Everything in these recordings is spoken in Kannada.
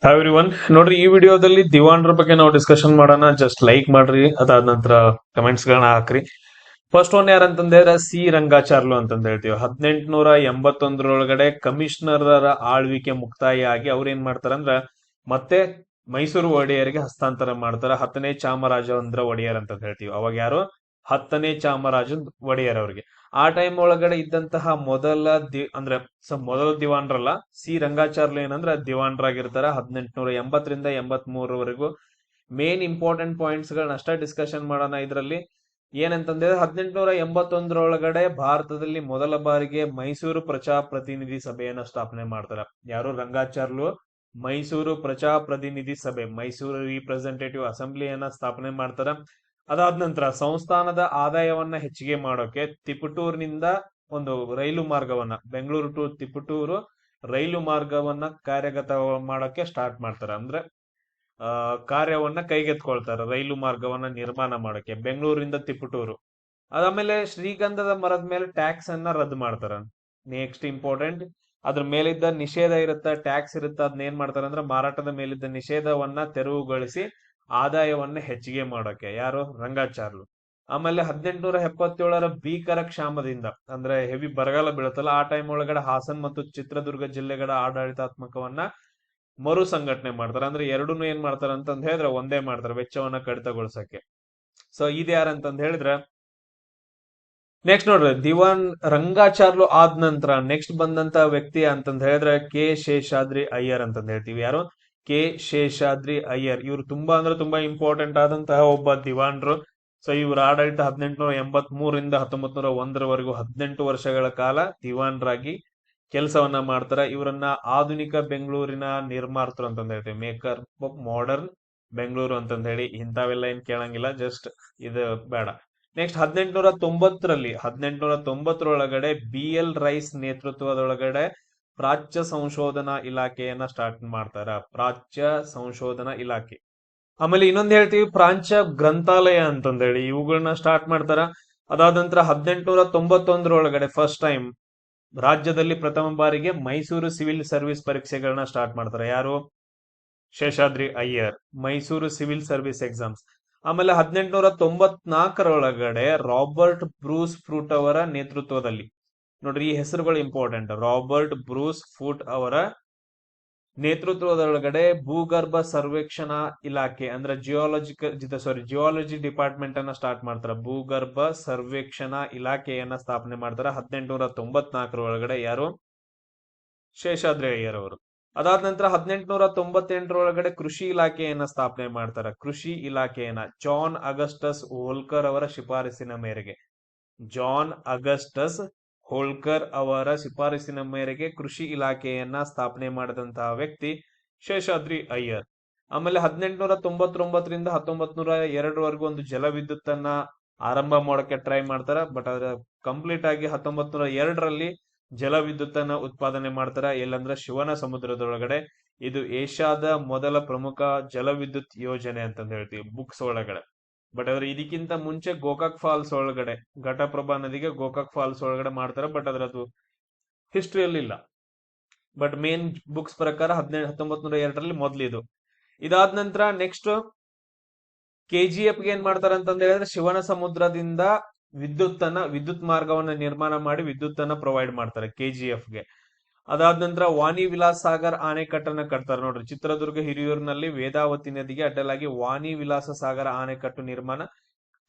Hi everyone. ನೋಡ್ರಿ, ಈ ವಿಡಿಯೋದಲ್ಲಿ ದಿವಾನ್ರ ಬಗ್ಗೆ ನಾವು ಡಿಸ್ಕಷನ್ ಮಾಡೋಣ. ಜಸ್ಟ್ ಲೈಕ್ ಮಾಡ್ರಿ, ಅದಾದ ನಂತರ ಕಮೆಂಟ್ಸ್ ಗಳನ್ನ ಹಾಕ್ರಿ. ಫಸ್ಟ್ ಒನ್ ಯಾರಂತಂದ್ರೆ ಸಿ ರಂಗಾಚಾರ್ಲು ಅಂತಂದ ಹೇಳ್ತೀವಿ. 1881 ಕಮಿಷನರ್ ಆಳ್ವಿಕೆ ಮುಕ್ತಾಯ ಆಗಿ ಅವ್ರ ಏನ್ ಮಾಡ್ತಾರಂದ್ರ ಮತ್ತೆ ಮೈಸೂರು ಒಡೆಯರಿಗೆ ಹಸ್ತಾಂತರ ಮಾಡ್ತಾರ. 10ನೇ ಚಾಮರಾಜೇಂದ್ರ ಒಡೆಯರ್ ಅಂತ ಹೇಳ್ತೀವಿ. ಅವಾಗ ಯಾರು? 10ನೇ ಚಾಮರಾಜ ಒಡೆಯರ್ ಅವ್ರಿಗೆ. ಆ ಟೈಮ್ ಒಳಗಡೆ ಇದ್ದಂತಹ ಮೊದಲ ದಿವಾನ್ರಲ್ಲ, ಸಿ ರಂಗಾಚಾರ್ಲು ಏನಂದ್ರ ದಿವಾನ್ರಾಗಿರ್ತಾರ. 1880ರಿಂದ 83ವರೆಗೂ ಮೇನ್ ಇಂಪಾರ್ಟೆಂಟ್ ಪಾಯಿಂಟ್ಸ್ ಗಳನ್ನ ಅಷ್ಟೇ ಡಿಸ್ಕಷನ್ ಮಾಡೋಣ ಇದ್ರಲ್ಲಿ. ಏನಂತಂದ್ರೆ 1881 ಭಾರತದಲ್ಲಿ ಮೊದಲ ಬಾರಿಗೆ ಮೈಸೂರು ಪ್ರಜಾಪ್ರತಿನಿಧಿ ಸಭೆಯನ್ನ ಸ್ಥಾಪನೆ ಮಾಡ್ತಾರ. ಯಾರು? ರಂಗಾಚಾರ್ಲು ಮೈಸೂರು ಪ್ರಜಾಪ್ರತಿನಿಧಿ ಸಭೆ, ಮೈಸೂರು ರಿಪ್ರೆಸೆಂಟೇಟಿವ್ ಅಸೆಂಬ್ಲಿಯನ್ನ ಸ್ಥಾಪನೆ ಮಾಡ್ತಾರ. ಅದಾದ ನಂತರ ಸಂಸ್ಥಾನದ ಆದಾಯವನ್ನ ಹೆಚ್ಚಿಗೆ ಮಾಡೋಕೆ ತಿಪಟೂರಿನಿಂದ ಒಂದು ರೈಲು ಮಾರ್ಗವನ್ನ, ಬೆಂಗಳೂರು ಟು ತಿಪಟೂರು ರೈಲು ಮಾರ್ಗವನ್ನ ಕಾರ್ಯಗತ ಮಾಡೋಕೆ ಸ್ಟಾರ್ಟ್ ಮಾಡ್ತಾರ. ಅಂದ್ರೆ ಕಾರ್ಯವನ್ನ ಕೈಗೆತ್ಕೊಳ್ತಾರ, ರೈಲು ಮಾರ್ಗವನ್ನ ನಿರ್ಮಾಣ ಮಾಡೋಕೆ ಬೆಂಗಳೂರಿಂದ ತಿಪಟೂರು. ಅದಾದ್ಮೇಲೆ ಶ್ರೀಗಂಧದ ಮರದ ಮೇಲೆ ಟ್ಯಾಕ್ಸ್ ಅನ್ನ ರದ್ದು ಮಾಡ್ತಾರ. ನೆಕ್ಸ್ಟ್ ಇಂಪಾರ್ಟೆಂಟ್, ಅದ್ರ ಮೇಲಿದ್ದ ನಿಷೇಧ ಇರುತ್ತ, ಟ್ಯಾಕ್ಸ್ ಇರುತ್ತ, ಅದನ್ನ ಏನ್ ಮಾಡ್ತಾರ ಅಂದ್ರೆ ಮಾರಾಟದ ಮೇಲಿದ್ದ ನಿಷೇಧವನ್ನ ತೆರವುಗೊಳಿಸಿ ಆದಾಯವನ್ನ ಹೆಚ್ಚಿಗೆ ಮಾಡೋಕೆ ಯಾರು? ರಂಗಾಚಾರ್ಲು. ಆಮೇಲೆ 1877 ಭೀಕರ ಕ್ಷಾಮದಿಂದ, ಅಂದ್ರೆ ಹೆವಿ ಬರಗಾಲ ಬೀಳುತ್ತಲ್ಲ, ಆ ಟೈಮ್ ಒಳಗಡೆ ಹಾಸನ್ ಮತ್ತು ಚಿತ್ರದುರ್ಗ ಜಿಲ್ಲೆಗಳ ಆಡಳಿತಾತ್ಮಕವನ್ನ ಮರು ಸಂಘಟನೆ ಮಾಡ್ತಾರೆ. ಅಂದ್ರೆ ಎರಡನ್ನೂ ಏನ್ ಮಾಡ್ತಾರ ಅಂತಂದ್ ಹೇಳಿದ್ರೆ ಒಂದೇ ಮಾಡ್ತಾರೆ, ವೆಚ್ಚವನ್ನ ಕಡಿತಗೊಳಿಸಕ್ಕೆ. ಸೊ ಇದು ಯಾರಂತಂದ್ ಹೇಳಿದ್ರೆ, ನೆಕ್ಸ್ಟ್ ನೋಡ್ರಿ, ದಿವಾನ್ ರಂಗಾಚಾರ್ಲು ಆದ ನಂತರ ನೆಕ್ಸ್ಟ್ ಬಂದಂತ ವ್ಯಕ್ತಿ ಅಂತಂದ್ ಹೇಳಿದ್ರೆ ಕೆ ಶೇಷಾದ್ರಿ ಅಯ್ಯರ್ ಅಂತಂದ್ ಹೇಳ್ತೀವಿ. ಯಾರು? ಕೆ ಶೇಷಾದ್ರಿ ಅಯ್ಯರ್. ಇವ್ರು ತುಂಬಾ ಅಂದ್ರೆ ತುಂಬಾ ಇಂಪಾರ್ಟೆಂಟ್ ಆದಂತಹ ಒಬ್ಬ ದಿವಾನ್ರು. ಸೊ ಇವ್ರ ಆಡಳಿತ 1883ರಿಂದ 1901ರವರೆಗೂ 18 ವರ್ಷಗಳ ಕಾಲ ದಿವಾನ್ರಾಗಿ ಕೆಲಸವನ್ನ ಮಾಡ್ತಾರ. ಇವರನ್ನ ಆಧುನಿಕ ಬೆಂಗಳೂರಿನ ನಿರ್ಮಾತೃ ಅಂತಂದ್ ಹೇಳ್ತೀವಿ, ಮೇಕರ್ ಆಫ್ ಮಾಡರ್ನ್ ಬೆಂಗಳೂರು ಅಂತಂದ್ ಹೇಳಿ. ಇಂಥವೆಲ್ಲ ಏನ್ ಕೇಳಂಗಿಲ್ಲ, ಜಸ್ಟ್ ಇದು ಬೇಡ. ನೆಕ್ಸ್ಟ್ 1890ರೊಳಗಡೆ ಬಿ ಎಲ್ ರೈಸ್ ನೇತೃತ್ವದೊಳಗಡೆ ಪ್ರಾಚ್ಯ ಸಂಶೋಧನಾ ಇಲಾಖೆಯನ್ನ ಸ್ಟಾರ್ಟ್ ಮಾಡ್ತಾರ. ಪ್ರಾಚ್ಯ ಸಂಶೋಧನಾ ಇಲಾಖೆ. ಆಮೇಲೆ ಇನ್ನೊಂದ್ ಹೇಳ್ತೀವಿ, ಪ್ರಾಂಚ್ಯ ಗ್ರಂಥಾಲಯ ಅಂತಂದೇಳಿ, ಇವುಗಳನ್ನ ಸ್ಟಾರ್ಟ್ ಮಾಡ್ತಾರ. ಅದಾದ ನಂತರ 1891ರೊಳಗಡೆ ಫಸ್ಟ್ ಟೈಮ್ ರಾಜ್ಯದಲ್ಲಿ ಪ್ರಥಮ ಬಾರಿಗೆ ಮೈಸೂರು ಸಿವಿಲ್ ಸರ್ವಿಸ್ ಪರೀಕ್ಷೆಗಳನ್ನ ಸ್ಟಾರ್ಟ್ ಮಾಡ್ತಾರೆ. ಯಾರು? Seshadri Iyer. Mysuru civil service exams. ಆಮೇಲೆ 1894ರೊಳಗಡೆ ರಾಬರ್ಟ್ ಬ್ರೂಸ್ ಫ್ರೂಟ್ ಅವರ ನೇತೃತ್ವದಲ್ಲಿ, ನೋಡ್ರಿ ಈ ಹೆಸರುಗಳು ಇಂಪಾರ್ಟೆಂಟ್, ರಾಬರ್ಟ್ ಬ್ರೂಸ್ ಫೂಟ್ ಅವರ ನೇತೃತ್ವದೊಳಗಡೆ ಭೂಗರ್ಭ ಸರ್ವೇಕ್ಷಣಾ ಇಲಾಖೆ ಅಂದ್ರೆ ಜಿಯಾಲಜಿ ಡಿಪಾರ್ಟ್ಮೆಂಟ್ ಅನ್ನ ಸ್ಟಾರ್ಟ್ ಮಾಡ್ತಾರ. ಭೂಗರ್ಭ ಸರ್ವೇಕ್ಷಣಾ ಇಲಾಖೆಯನ್ನ ಸ್ಥಾಪನೆ ಮಾಡ್ತಾರ 1894ರೊಳಗಡೆ. ಯಾರು? ಶೇಷಾದ್ರಿ ಅಯ್ಯರ್ ಅವರು. ಅದಾದ ನಂತರ 1898ರೊಳಗಡೆ ಕೃಷಿ ಇಲಾಖೆಯನ್ನ ಸ್ಥಾಪನೆ ಮಾಡ್ತಾರ. ಕೃಷಿ ಇಲಾಖೆಯನ್ನ ಜಾನ್ ಅಗಸ್ಟಸ್ ಹೋಲ್ಕರ್ ಅವರ ಶಿಫಾರಸಿನ ಮೇರೆಗೆ, ಜಾನ್ ಅಗಸ್ಟಸ್ ಹೋಲ್ಕರ್ ಅವರ ಶಿಫಾರಸಿನ ಮೇರೆಗೆ ಕೃಷಿ ಇಲಾಖೆಯನ್ನ ಸ್ಥಾಪನೆ ಮಾಡಿದಂತಹ ವ್ಯಕ್ತಿ ಶೇಷಾದ್ರಿ ಅಯ್ಯರ್. ಆಮೇಲೆ 1899ರಿಂದ 1902ರವರೆಗೂ ಒಂದು ಜಲವಿದ್ಯುತ್ ಅನ್ನ ಆರಂಭ ಮಾಡೋಕೆ ಟ್ರೈ ಮಾಡ್ತಾರ. ಬಟ್ ಅದ್ರ ಕಂಪ್ಲೀಟ್ ಆಗಿ 1902ರಲ್ಲಿ ಜಲವಿದ್ಯುತ್ ಅನ್ನ ಉತ್ಪಾದನೆ ಮಾಡ್ತಾರ. ಎಲ್ಲಂದ್ರೆ ಶಿವನ ಸಮುದ್ರದೊಳಗಡೆ. ಇದು ಏಷ್ಯಾದ ಮೊದಲ ಪ್ರಮುಖ ಜಲವಿದ್ಯುತ್ ಯೋಜನೆ ಅಂತಂದ್ ಹೇಳ್ತೀವಿ ಬುಕ್ಸ್ ಒಳಗಡೆ. ಬಟ್ ಆದ್ರೆ ಇದಕ್ಕಿಂತ ಮುಂಚೆ ಗೋಕಾಕ್ ಫಾಲ್ಸ್ ಒಳಗಡೆ, ಘಟಪ್ರಭಾ ನದಿಗೆ ಗೋಕಾಕ್ ಫಾಲ್ಸ್ ಒಳಗಡೆ ಮಾಡ್ತಾರೆ. ಬಟ್ ಅದ್ರದ್ದು ಹಿಸ್ಟ್ರಿಯಲ್ಲಿ ಇಲ್ಲ. ಬಟ್ ಮೇನ್ ಬುಕ್ಸ್ ಪ್ರಕಾರ 1902ರಲ್ಲಿ ಮೊದ್ಲಿದು. ಇದಾದ ನಂತರ ನೆಕ್ಸ್ಟ್ KGF ಗೆ ಏನ್ ಮಾಡ್ತಾರ ಅಂತಂದ ಹೇಳಿದ್ರೆ ಶಿವನ ಸಮುದ್ರದಿಂದ ವಿದ್ಯುತ್ ಮಾರ್ಗವನ್ನ ನಿರ್ಮಾಣ ಮಾಡಿ ವಿದ್ಯುತ್ ಅನ್ನ ಪ್ರೊವೈಡ್ ಮಾಡ್ತಾರೆ KGF ಗೆ. ಅದಾದ ನಂತರ ವಾಣಿ ವಿಲಾಸ್ ಸಾಗರ್ ಆಣೆಕಟ್ಟನ್ನ ಕಟ್ತಾರೆ. ನೋಡ್ರಿ, ಚಿತ್ರದುರ್ಗ ಹಿರಿಯೂರಿನಲ್ಲಿ ವೇದಾವತಿ ನದಿಗೆ ಅಡ್ಡಲಾಗಿ ವಾಣಿ ವಿಲಾಸ ಸಾಗರ ಆಣೆಕಟ್ಟು ನಿರ್ಮಾಣ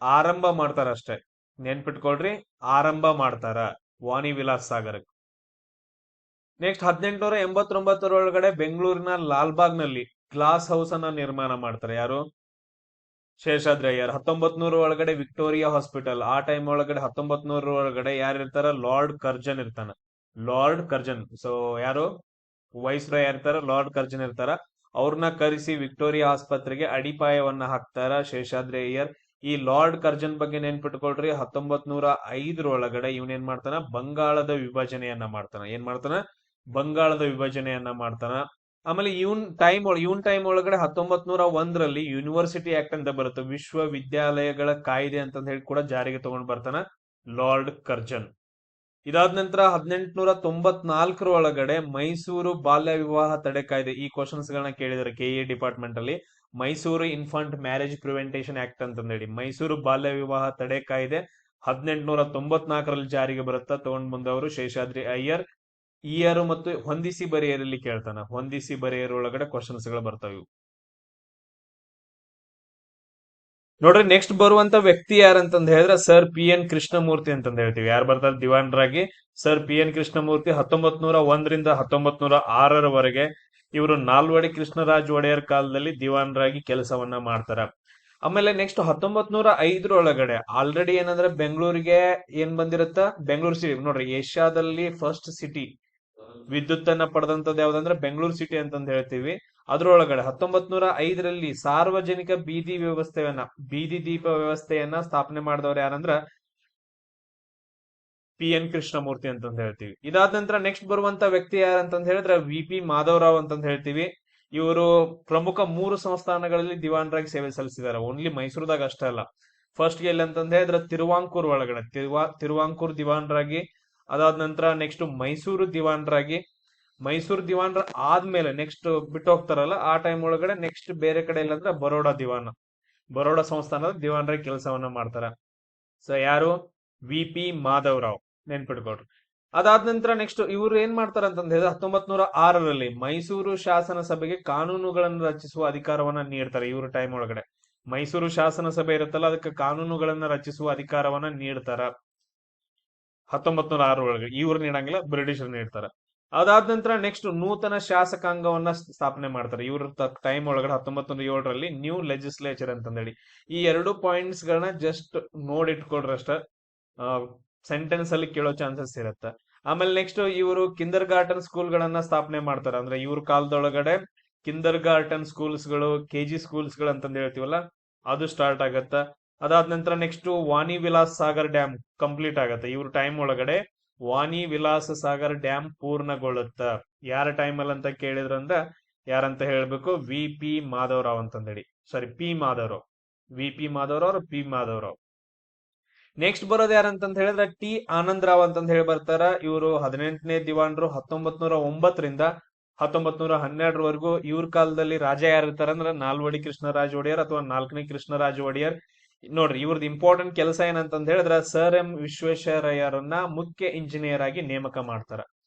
ಆರಂಭ ಮಾಡ್ತಾರ ಅಷ್ಟೇ. ನೆನ್ಪಿಟ್ಕೊಳ್ರಿ, ಆರಂಭ ಮಾಡ್ತಾರ ವಾಣಿ ವಿಲಾಸ್ ಸಾಗರ್. ನೆಕ್ಸ್ಟ್ 1889ರೊಳಗಡೆ ಬೆಂಗಳೂರಿನ ಲಾಲ್ಬಾಗ್ ನಲ್ಲಿ ಗ್ಲಾಸ್ ಹೌಸ್ ಅನ್ನ ನಿರ್ಮಾಣ ಮಾಡ್ತಾರೆ. ಯಾರು? ಶೇಷಾದ್ರಿ ಅಯ್ಯರ್. 1900 ಒಳಗಡೆ ವಿಕ್ಟೋರಿಯಾ ಹಾಸ್ಪಿಟಲ್. ಆ ಟೈಮ್ ಒಳಗಡೆ 1900 ಒಳಗಡೆ ಯಾರಿರ್ತಾರ? ಲಾರ್ಡ್ ಕರ್ಜನ್ ಇರ್ತಾನ. Lord Curzon. ಸೊ ಯಾರು? ವೈಸ್ ರಾಯ್ ಯಾರಿರ್ತಾರ? ಲಾರ್ಡ್ ಕರ್ಜನ್ ಇರ್ತಾರ. ಅವ್ರನ್ನ ಕರೆಸಿ ವಿಕ್ಟೋರಿಯಾ ಆಸ್ಪತ್ರೆಗೆ ಅಡಿಪಾಯವನ್ನ ಹಾಕ್ತಾರ ಶೇಷಾದ್ರಿ ಅಯ್ಯರ್. ಈ ಲಾರ್ಡ್ ಕರ್ಜನ್ ಬಗ್ಗೆ ನೆನ್ಪಿಟ್ಕೊಳ್ರಿ, 1905ರೊಳಗಡೆ ಇವನೇನ್ ಮಾಡ್ತಾನ? ಬಂಗಾಳದ ವಿಭಜನೆಯನ್ನ ಮಾಡ್ತಾನ. ಏನ್ ಮಾಡ್ತಾನ? ಬಂಗಾಳದ ವಿಭಜನೆಯನ್ನ ಮಾಡ್ತಾನ. ಆಮೇಲೆ ಇವನ್ ಟೈಮ್ ಒಳಗಡೆ 1901ರಲ್ಲಿ ಯೂನಿವರ್ಸಿಟಿ ಆಕ್ಟ್ ಅಂತ ಬರುತ್ತೆ, ವಿಶ್ವವಿದ್ಯಾಲಯಗಳ ಕಾಯ್ದೆ ಅಂತ ಹೇಳಿ ಕೂಡ ಜಾರಿಗೆ ತಗೊಂಡ್ ಬರ್ತಾನ ಲಾರ್ಡ್ ಕರ್ಜನ್. ಇದಾದ ನಂತರ 1894 ಒಳಗಡೆ ಮೈಸೂರು ಬಾಲ್ಯ ವಿವಾಹ ತಡೆ ಕಾಯ್ದೆ, ಈ ಕ್ವಶನ್ಸ್ ಗಳನ್ನ ಕೇಳಿದಾರೆ ಕೆಇ ಡಿಪಾರ್ಟ್ಮೆಂಟ್ ಅಲ್ಲಿ. ಮೈಸೂರು ಇನ್ಫಂಟ್ ಮ್ಯಾರೇಜ್ ಪ್ರಿವೆಂಟೇಷನ್ ಆಕ್ಟ್ ಅಂತಂದೇಳಿ ಮೈಸೂರು ಬಾಲ್ಯ ವಿವಾಹ ತಡೆ ಕಾಯ್ದೆ 1894ರಲ್ಲಿ ಜಾರಿಗೆ ಬರುತ್ತಾ, ತಗೊಂಡ್ ಬಂದವರು ಶೇಷಾದ್ರಿ ಅಯ್ಯರ್. ಇಯರ್ ಮತ್ತು ಹೊಂದಿಸಿ ಬರೆಯರಲ್ಲಿ ಕೇಳ್ತಾನ, ಹೊಂದಿಸಿ ಬರೆಯರ್ ಒಳಗಡೆ ಕ್ವಶನ್ಸ್ ಗಳು ಬರ್ತಾವೆ. ನೋಡ್ರಿ ನೆಕ್ಸ್ಟ್ ಬರುವಂತ ವ್ಯಕ್ತಿ ಯಾರಂತಂದ್ ಹೇಳಿದ್ರೆ ಸರ್ ಪಿ ಎನ್ ಕೃಷ್ಣಮೂರ್ತಿ ಅಂತಂದ್ ಹೇಳ್ತೀವಿ. ಯಾರು ಬರ್ತಾರೆ ದಿವಾನರಾಗಿ? ಸರ್ ಪಿ ಎನ್ ಕೃಷ್ಣಮೂರ್ತಿ 1901ರಿಂದ 1906ರವರೆಗೆ ಇವರು ನಾಲ್ವಡಿ ಕೃಷ್ಣರಾಜ ಒಡೆಯರ್ ಕಾಲದಲ್ಲಿ ದಿವಾನರಾಗಿ ಕೆಲಸವನ್ನ ಮಾಡ್ತಾರ. ಆಮೇಲೆ ನೆಕ್ಸ್ಟ್ 1905ರೊಳಗಡೆ ಆಲ್ರೆಡಿ ಏನಂದ್ರೆ ಬೆಂಗಳೂರಿಗೆ ಏನ್ ಬಂದಿರುತ್ತ, ಬೆಂಗಳೂರು ಸಿಟಿ ನೋಡ್ರಿ ಏಷ್ಯಾದಲ್ಲಿ ಫಸ್ಟ್ ಸಿಟಿ ವಿದ್ಯುತ್ ಅನ್ನ ಪಡೆದಂತದ್ದು ಯಾವ್ದಂದ್ರೆ ಬೆಂಗಳೂರು ಸಿಟಿ ಅಂತಂದ್ ಹೇಳ್ತೀವಿ. ಅದ್ರೊಳಗಡೆ 1905ರಲ್ಲಿ ಸಾರ್ವಜನಿಕ ಬೀದಿ ದೀಪ ವ್ಯವಸ್ಥೆಯನ್ನ ಸ್ಥಾಪನೆ ಮಾಡಿದವರು ಯಾರಂದ್ರ ಪಿ ಎನ್ ಕೃಷ್ಣಮೂರ್ತಿ ಅಂತಂದ್ ಹೇಳ್ತೀವಿ. ಇದಾದ ನಂತರ ನೆಕ್ಸ್ಟ್ ಬರುವಂತ ವ್ಯಕ್ತಿ ಯಾರಂತಂದ್ ಹೇಳಿದ್ರೆ ವಿ ಪಿ ಮಾಧವರಾವ್ ಅಂತಂದ್ ಹೇಳ್ತೀವಿ. ಇವರು ಪ್ರಮುಖ 3 ಸಂಸ್ಥಾನಗಳಲ್ಲಿ ದಿವಾನರಾಗಿ ಸೇವೆ ಸಲ್ಲಿಸಿದ್ದಾರೆ, ಓನ್ಲಿ ಮೈಸೂರದಾಗ ಅಷ್ಟೇ ಅಲ್ಲ. ಫಸ್ಟ್ ಎಲ್ಲಿ ಅಂತಂದ್ ಹೇಳಿದ್ರೆ ತಿರುವಾಂಕೂರ್ ಒಳಗಡೆ ತಿರುವಾಂಕೂರ್ ದಿವಾನರಾಗಿ, ಅದಾದ ನಂತರ ನೆಕ್ಸ್ಟ್ ಮೈಸೂರು ದಿವಾನರಾಗಿ. ಮೈಸೂರು ದಿವಾನರ ಆದ್ಮೇಲೆ ನೆಕ್ಸ್ಟ್ ಬಿಟ್ಟು ಹೋಗ್ತಾರಲ್ಲ ಆ ಟೈಮ್ ಒಳಗಡೆ ನೆಕ್ಸ್ಟ್ ಬೇರೆ ಕಡೆ ಇಲ್ಲಂದ್ರೆ ಬರೋಡಾ ಸಂಸ್ಥಾನದ ದಿವಾನರಾಗಿ ಕೆಲಸವನ್ನ ಮಾಡ್ತಾರ. ಸೊ ಯಾರು? ವಿ ಪಿ ಮಾಧವರಾವ್, ನೆನ್ಪಿಟ್ಕೊಡ್ರಿ. ಅದಾದ ನಂತರ ನೆಕ್ಸ್ಟ್ ಇವ್ರು ಏನ್ ಮಾಡ್ತಾರ ಅಂತಂದ ಹೇಳಿದ್ರೆ 1906ರಲ್ಲಿ ಮೈಸೂರು ಶಾಸನ ಸಭೆಗೆ ಕಾನೂನುಗಳನ್ನು ರಚಿಸುವ ಅಧಿಕಾರವನ್ನ ನೀಡ್ತಾರೆ. ಇವ್ರ ಟೈಮ್ ಒಳಗಡೆ ಮೈಸೂರು ಶಾಸನ ಸಭೆ ಇರುತ್ತಲ್ಲ, ಅದಕ್ಕೆ ಕಾನೂನುಗಳನ್ನ ರಚಿಸುವ ಅಧಿಕಾರವನ್ನ ನೀಡ್ತಾರ 1906 ಒಳಗೆ. ಇವ್ರು ನೀಡಂಗಿಲ್ಲ, ಬ್ರಿಟಿಷರು ನೀಡ್ತಾರ. ಅದಾದ ನಂತರ ನೆಕ್ಸ್ಟ್ ನೂತನ ಶಾಸಕಾಂಗವನ್ನ ಸ್ಥಾಪನೆ ಮಾಡ್ತಾರೆ. ಇವ್ರ ಟೈಮ್ ಒಳಗಡೆ 1907ರಲ್ಲಿ ನ್ಯೂ ಲೆಜಿಸ್ಲೇಚರ್ ಅಂತಂದೇಳಿ. ಈ 2 ಪಾಯಿಂಟ್ಸ್ ಗಳನ್ನ ಜಸ್ಟ್ ನೋಡಿಟ್ಕೊಳ್ರಿ ಅಷ್ಟ, ಸೆಂಟೆನ್ಸ್ ಅಲ್ಲಿ ಕೇಳೋ ಚಾನ್ಸಸ್ ಇರುತ್ತೆ. ಆಮೇಲೆ ನೆಕ್ಸ್ಟ್ ಇವರು ಕಿಂಡರ್ ಗಾರ್ಟನ್ ಸ್ಕೂಲ್ ಗಳನ್ನ ಸ್ಥಾಪನೆ ಮಾಡ್ತಾರೆ. ಅಂದ್ರೆ ಇವ್ರ ಕಾಲದೊಳಗಡೆ ಕಿಂಡರ್ ಗಾರ್ಟನ್ ಸ್ಕೂಲ್ಸ್ ಗಳು, ಕೆಜಿ ಸ್ಕೂಲ್ಸ್ ಗಳು ಅಂತಂದ್ ಹೇಳ್ತೀವಲ್ಲ, ಅದು ಸ್ಟಾರ್ಟ್ ಆಗತ್ತ. ಅದಾದ ನಂತರ ನೆಕ್ಸ್ಟ್ ವಾಣಿ ವಿಲಾಸ್ ಸಾಗರ್ ಡ್ಯಾಮ್ ಕಂಪ್ಲೀಟ್ ಆಗತ್ತೆ. ಇವ್ರ ಟೈಮ್ ಒಳಗಡೆ ವಾಣಿ ವಿಲಾಸ ಸಾಗರ್ ಡ್ಯಾಮ್ ಪೂರ್ಣಗೊಳ್ಳುತ್ತ. ಯಾರ ಟೈಮ್ ಅಲ್ಲಿ ಅಂತ ಕೇಳಿದ್ರಂದ್ರ ಯಾರಂತ ಹೇಳ್ಬೇಕು? ವಿ ಪಿ ಮಾಧವರಾವ್ ಅಂತಂದೇಳಿ. Sorry, P Madhavarao. V P Madhavarao, P Madhavarao. Next ಬರೋದು ಯಾರಂತಂತ ಹೇಳಿದ್ರೆ ಟಿ ಆನಂದರಾವ್ ಅಂತಂದ್ ಹೇಳಿ ಬರ್ತಾರ. ಇವರು 18ನೇ ದಿವಾನರು. 1909ರಿಂದ 1912ರವರೆಗೂ. ಇವ್ರ ಕಾಲದಲ್ಲಿ ರಾಜ ಯಾರು ಇರ್ತಾರ ಅಂದ್ರೆ ನಾಲ್ವಡಿ ಕೃಷ್ಣರಾಜ ಒಡೆಯರ್ ಅಥವಾ 4ನೇ ಕೃಷ್ಣರಾಜ ಒಡೆಯರ್. ನೋಡ್ರಿ ಇವ್ರದ್ದು ಇಂಪಾರ್ಟೆಂಟ್ ಕೆಲಸ ಏನಂತಂದ್ ಹೇಳಿದ್ರೆ ಸರ್ ಎಂ ವಿಶ್ವೇಶ್ವರಯ್ಯರನ್ನ ಮುಖ್ಯ ಇಂಜಿನಿಯರ್ ಆಗಿ ನೇಮಕ ಮಾಡ್ತಾರ.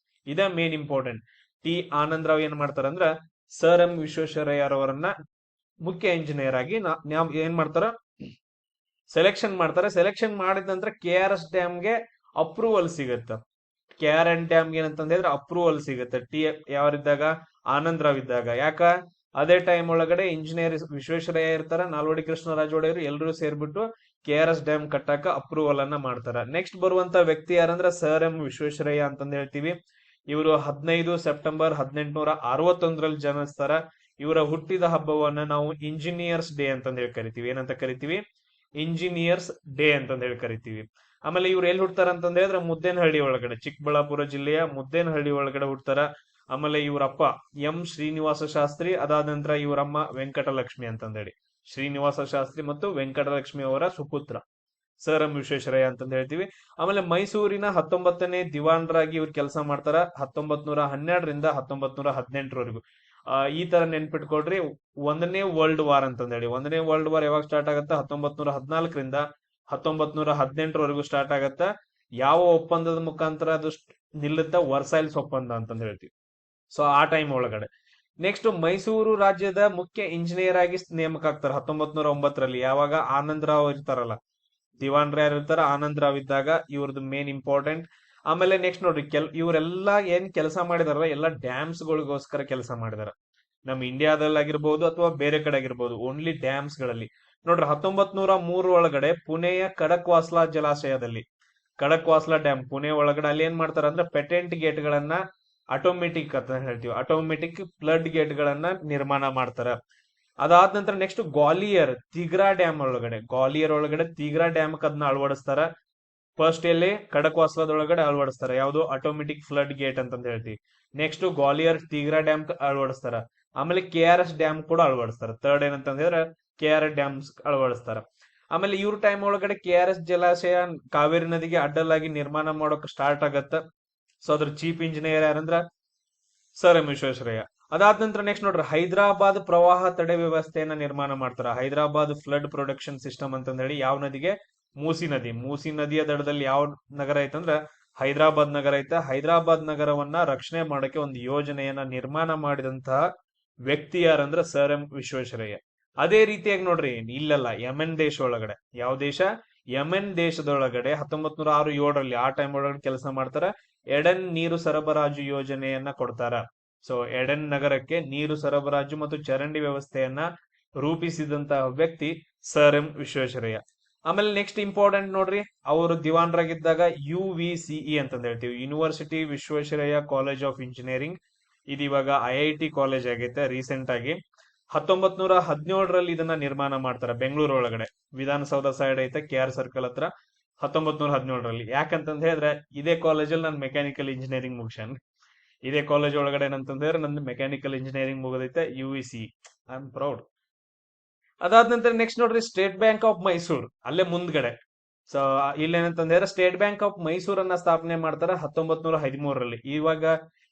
ಇದ ಮೇನ್ ಇಂಪಾರ್ಟೆಂಟ್. ಟಿ ಆನಂದರಾವ್ ಏನ್ ಮಾಡ್ತಾರ ಅಂದ್ರ ಸರ್ ಎಂ ವಿಶ್ವೇಶ್ವರಯ್ಯರವರನ್ನ ಮುಖ್ಯ ಇಂಜಿನಿಯರ್ ಆಗಿ ಏನ್ ಮಾಡ್ತಾರ, ಸೆಲೆಕ್ಷನ್ ಮಾಡ್ತಾರೆ. ಸೆಲೆಕ್ಷನ್ ಮಾಡಿದ ನಂತರ ಕೆ ಆರ್ ಎಸ್ ಡ್ಯಾಮ್ಗೆ ಅಪ್ರೂವಲ್ ಸಿಗತ್ತ. ಕೆ ಆರ್ ಎನ್ ಡ್ಯಾಮ್ಗೆ ಏನಂತಂದ್ ಹೇಳಿದ್ರೆ ಅಪ್ರೂವಲ್ ಸಿಗುತ್ತೆ ಯಾರಿದ್ದಾಗ? ಆನಂದ್ ರಾವ್ ಇದ್ದಾಗ. ಯಾಕ? ಅದೇ ಟೈಮ್ ಒಳಗಡೆ ಇಂಜಿನಿಯರ್ ವಿಶ್ವೇಶ್ವರಯ್ಯ ಇರ್ತಾರ, ನಾಲ್ವಡಿ ಕೃಷ್ಣರಾಜ ಒಡೆಯರು ಎಲ್ಲರೂ ಸೇರ್ಬಿಟ್ಟು ಕೆ ಆರ್ ಎಸ್ ಡ್ಯಾಮ್ ಕಟ್ಟಾಕ ಅಪ್ರೂವಲ್ ಅನ್ನ ಮಾಡ್ತಾರ. ನೆಕ್ಸ್ಟ್ ಬರುವಂತ ವ್ಯಕ್ತಿ ಯಾರಂದ್ರ ಸರ್ ಎಂ ವಿಶ್ವೇಶ್ವರಯ್ಯ ಅಂತಂದ್ ಹೇಳ್ತೀವಿ. ಇವರು 15 ಸೆಪ್ಟೆಂಬರ್ 1861ರಲ್ಲಿ ಜನಿಸ್ತಾರ. ಇವರ ಹುಟ್ಟಿದ ಹಬ್ಬವನ್ನ ನಾವು ಇಂಜಿನಿಯರ್ಸ್ ಡೇ ಅಂತಂದ್ ಹೇಳಿ ಕರಿತೀವಿ. ಏನಂತ ಕರಿತೀವಿ? ಇಂಜಿನಿಯರ್ಸ್ ಡೇ ಅಂತಂದ್ ಹೇಳಿ ಕರಿತೀವಿ. ಆಮೇಲೆ ಇವ್ರು ಎಲ್ಲಿ ಹುಡ್ತಾರ ಅಂತಂದ್ ಹೇಳಿದ್ರೆ ಮುದ್ದೇನಹಳ್ಳಿ ಒಳಗಡೆ, ಚಿಕ್ಕಬಳ್ಳಾಪುರ ಜಿಲ್ಲೆಯ ಮುದ್ದೇನಹಳ್ಳಿ ಒಳಗಡೆ ಹುಡ್ತಾರ. ಆಮೇಲೆ ಇವರಪ್ಪ ಎಂ ಶ್ರೀನಿವಾಸ ಶಾಸ್ತ್ರಿ, ಅದಾದ ನಂತರ ಇವರಮ್ಮ ವೆಂಕಟಲಕ್ಷ್ಮಿ ಅಂತಂದೇಳಿ. ಶ್ರೀನಿವಾಸ ಶಾಸ್ತ್ರಿ ಮತ್ತು ವೆಂಕಟಲಕ್ಷ್ಮಿ ಅವರ ಸುಪುತ್ರ ಸರ್ ಎಂ ವಿಶ್ವೇಶ್ವರಯ್ಯ ಅಂತಂದ್ ಹೇಳ್ತೀವಿ. ಆಮೇಲೆ ಮೈಸೂರಿನ 19ನೇ ದಿವಾನರಾಗಿ ಇವ್ರು ಕೆಲಸ ಮಾಡ್ತಾರ 1912ರಿಂದ 1918ರವರೆಗೂ. ಈ ತರ ನೆನ್ಪಿಟ್ಕೊಡ್ರಿ. 1ನೇ ವರ್ಲ್ಡ್ ವಾರ್ ಅಂತಂದೇಳಿ. 1ನೇ ವರ್ಲ್ಡ್ ವಾರ್ ಯಾವಾಗ ಸ್ಟಾರ್ಟ್ ಆಗತ್ತ? 1914ರಿಂದ 1918ರವರೆಗೂ ಸ್ಟಾರ್ಟ್ ಆಗತ್ತ. ಯಾವ ಒಪ್ಪಂದದ ಮುಖಾಂತರ ಅದು ನಿಲ್ಲುತ್ತ? ವರ್ಸೈಲ್ಸ್ ಒಪ್ಪಂದ ಅಂತಂದ್ ಹೇಳ್ತೀವಿ. ಸೊ ಆ ಟೈಮ್ ಒಳಗಡೆ ನೆಕ್ಸ್ಟ್ ಮೈಸೂರು ರಾಜ್ಯದ ಮುಖ್ಯ ಇಂಜಿನಿಯರ್ ಆಗಿ ನೇಮಕ ಆಗ್ತಾರೆ 1909ರಲ್ಲಿ. ಯಾವಾಗ? ಆನಂದ್ ರಾವ್ ಇರ್ತಾರಲ್ಲ, ದಿವಾನ್ರ ಯಾರು ಇರ್ತಾರ, ಆನಂದ್ ರಾವ್ ಇದ್ದಾಗ. ಇವ್ರದ್ದು ಮೇನ್ ಇಂಪಾರ್ಟೆಂಟ್. ಆಮೇಲೆ ನೆಕ್ಸ್ಟ್ ನೋಡ್ರಿ, ಇವರೆಲ್ಲಾ ಏನ್ ಕೆಲಸ ಮಾಡಿದಾರಲ್ಲ, ಎಲ್ಲ ಡ್ಯಾಮ್ಸ್ ಗಳಿಗೋಸ್ಕರ ಕೆಲಸ ಮಾಡಿದಾರ. ನಮ್ ಇಂಡಿಯಾದಲ್ಲಿ ಆಗಿರ್ಬೋದು ಅಥವಾ ಬೇರೆ ಕಡೆ ಆಗಿರ್ಬೋದು, ಓನ್ಲಿ ಡ್ಯಾಮ್ಸ್ ಗಳಲ್ಲಿ. ನೋಡ್ರಿ 1903 ಒಳಗಡೆ ಪುಣೆಯ ಖಡಕ್ವಾಸ್ಲಾ ಜಲಾಶಯದಲ್ಲಿ, ಖಡಕ್ವಾಸ್ಲಾ ಡ್ಯಾಮ್ ಪುಣೆ ಒಳಗಡೆ, ಅಲ್ಲಿ ಏನ್ ಮಾಡ್ತಾರ ಅಂದ್ರೆ ಪೆಟೆಂಟ್ ಗೇಟ್ ಗಳನ್ನ ಆಟೋಮೆಟಿಕ್ ಅಂತ ಹೇಳ್ತೀವಿ, ಆಟೋಮೆಟಿಕ್ ಫ್ಲಡ್ ಗೇಟ್ ಗಳನ್ನ ನಿರ್ಮಾಣ ಮಾಡ್ತಾರ. ಅದಾದ ನಂತರ ನೆಕ್ಸ್ಟ್ ಗ್ವಾಲಿಯರ್ ತಿಗ್ರಾ ಡ್ಯಾಮ್ ಒಳಗಡೆ, ಗ್ವಾಲಿಯರ್ ಒಳಗಡೆ ತಿಗ್ರಾ ಡ್ಯಾಮ್ ಅದನ್ನ ಅಳವಡಿಸ್ತಾರ. ಫಸ್ಟ್ ಎಲ್ಲಿ? ಖಡಕ್ವಾಸ್ಲಾದೊಳಗಡೆ ಅಳವಡಿಸ್ತಾರ. ಯಾವುದು? ಆಟೋಮೆಟಿಕ್ ಫ್ಲಡ್ ಗೇಟ್ ಅಂತಂದ್ ಹೇಳ್ತೀವಿ. ನೆಕ್ಸ್ಟ್ ಗ್ವಾಲಿಯರ್ ತಿಗ್ರಾ ಡ್ಯಾಮ್ ಅಳವಡಿಸ್ತಾರ. ಆಮೇಲೆ ಕೆ ಆರ್ ಎಸ್ ಡ್ಯಾಮ್ ಕೂಡ ಅಳವಡಿಸ್ತಾರ. ಥರ್ಡ್ ಏನಂತಂದ್ರೆ ಕೆ ಆರ್ ಎಸ್ ಡ್ಯಾಮ್ಸ್ ಅಳವಡಿಸ್ತಾರ. ಆಮೇಲೆ ಇವ್ರ ಟೈಮ್ ಒಳಗಡೆ KRS ಜಲಾಶಯ ಕಾವೇರಿ ನದಿಗೆ ಅಡ್ಡಲಾಗಿ ನಿರ್ಮಾಣ ಮಾಡೋಕೆ ಸ್ಟಾರ್ಟ್ ಆಗತ್ತ. ಸೊ ಅದ್ರ ಚೀಫ್ ಇಂಜಿನಿಯರ್ ಯಾರಂದ್ರ ಸರ್ ಎಂ ವಿಶ್ವೇಶ್ವರಯ್ಯ. ಅದಾದ ನಂತರ ನೆಕ್ಸ್ಟ್ ನೋಡ್ರಿ, ಹೈದರಾಬಾದ್ ಪ್ರವಾಹ ತಡೆ ವ್ಯವಸ್ಥೆಯನ್ನ ನಿರ್ಮಾಣ ಮಾಡ್ತಾರ. ಹೈದರಾಬಾದ್ ಫ್ಲಡ್ ಪ್ರೊಟೆಕ್ಷನ್ ಸಿಸ್ಟಮ್ ಅಂತ ಹೇಳಿ ಯಾವ ನದಿಗೆ? ಮೂಸಿ ನದಿ. ಮೂಸಿ ನದಿಯ ದಡದಲ್ಲಿ ಯಾವ ನಗರ ಐತಂದ್ರ ಹೈದರಾಬಾದ್ ನಗರ ಐತ. ಹೈದರಾಬಾದ್ ನಗರವನ್ನ ರಕ್ಷಣೆ ಮಾಡಕ್ಕೆ ಒಂದು ಯೋಜನೆಯನ್ನ ನಿರ್ಮಾಣ ಮಾಡಿದಂತಹ ವ್ಯಕ್ತಿ ಯಾರಂದ್ರ ಸರ್ ಎಂ ವಿಶ್ವೇಶ್ವರಯ್ಯ. ಅದೇ ರೀತಿಯಾಗಿ ನೋಡ್ರಿ, ಇಲ್ಲಲ್ಲ ಯಮೆನ್ ದೇಶ ಒಳಗಡೆ, ಯಾವ ದೇಶ? ಯಮೆನ್ ದೇಶದೊಳಗಡೆ 1906-7ರಲ್ಲಿ ಆ ಟೈಮ್ ಒಳಗಡೆ ಕೆಲಸ ಮಾಡ್ತಾರ. ಎಡನ್ ನೀರು ಸರಬರಾಜು ಯೋಜನೆಯನ್ನ ಕೊಡ್ತಾರ. ಸೊ ಎಡನ್ ನಗರಕ್ಕೆ ನೀರು ಸರಬರಾಜು ಮತ್ತು ಚರಂಡಿ ವ್ಯವಸ್ಥೆಯನ್ನ ರೂಪಿಸಿದಂತಹ ವ್ಯಕ್ತಿ ಸರ್ ಎಂ ವಿಶ್ವೇಶ್ವರಯ್ಯ. ಆಮೇಲೆ ನೆಕ್ಸ್ಟ್ ಇಂಪಾರ್ಟೆಂಟ್ ನೋಡ್ರಿ, ಅವರು ದಿವಾನ್ರಾಗಿದ್ದಾಗ UVCE ಅಂತಂದ ಹೇಳ್ತೀವಿ, university Visvesvaraya college of engineering. ಇದು ಇವಾಗ IIT ಕಾಲೇಜ್ ಆಗೈತೆ ರೀಸೆಂಟ್ ಆಗಿ. 1917ರಲ್ಲಿ ಇದನ್ನ ನಿರ್ಮಾಣ ಮಾಡ್ತಾರ ಬೆಂಗಳೂರು ಒಳಗಡೆ. ವಿಧಾನಸೌಧ ಸೈಡ್ ಐತೆ, KR ಸರ್ಕಲ್ ಹತ್ರ. 1917ರಲ್ಲಿ. ಯಾಕಂತಂದ ಹೇಳಿದ್ರೆ ಇದೇ ಕಾಲೇಜಲ್ಲಿ ನಾನು ಮೆಕ್ಯಾನಿಕಲ್ ಇಂಜಿನಿಯರಿಂಗ್ ಮುಗಿಸ್ಯಾನ. ಇದೇ ಕಾಲೇಜ್ ಒಳಗಡೆ ಏನಂತಂದ ಹೇಳಿದ್ರೆ ನಂದು ಮೆಕ್ಯಾನಿಕಲ್ ಇಂಜಿನಿಯರಿಂಗ್ ಮುಗಿದೈತೆ, UVCE. I am proud. ಅದಾದ ನಂತರ ನೆಕ್ಸ್ಟ್ ನೋಡ್ರಿ, ಸ್ಟೇಟ್ ಬ್ಯಾಂಕ್ ಆಫ್ ಮೈಸೂರ್ ಅಲ್ಲೇ ಮುಂದ್ಗಡೆ. ಸೊ ಇಲ್ಲೇನಂತಂದ್ರೆ ಸ್ಟೇಟ್ ಬ್ಯಾಂಕ್ ಆಫ್ ಮೈಸೂರನ್ನ ಸ್ಥಾಪನೆ ಮಾಡ್ತಾರ 1913ರಲ್ಲಿ. ಇವಾಗ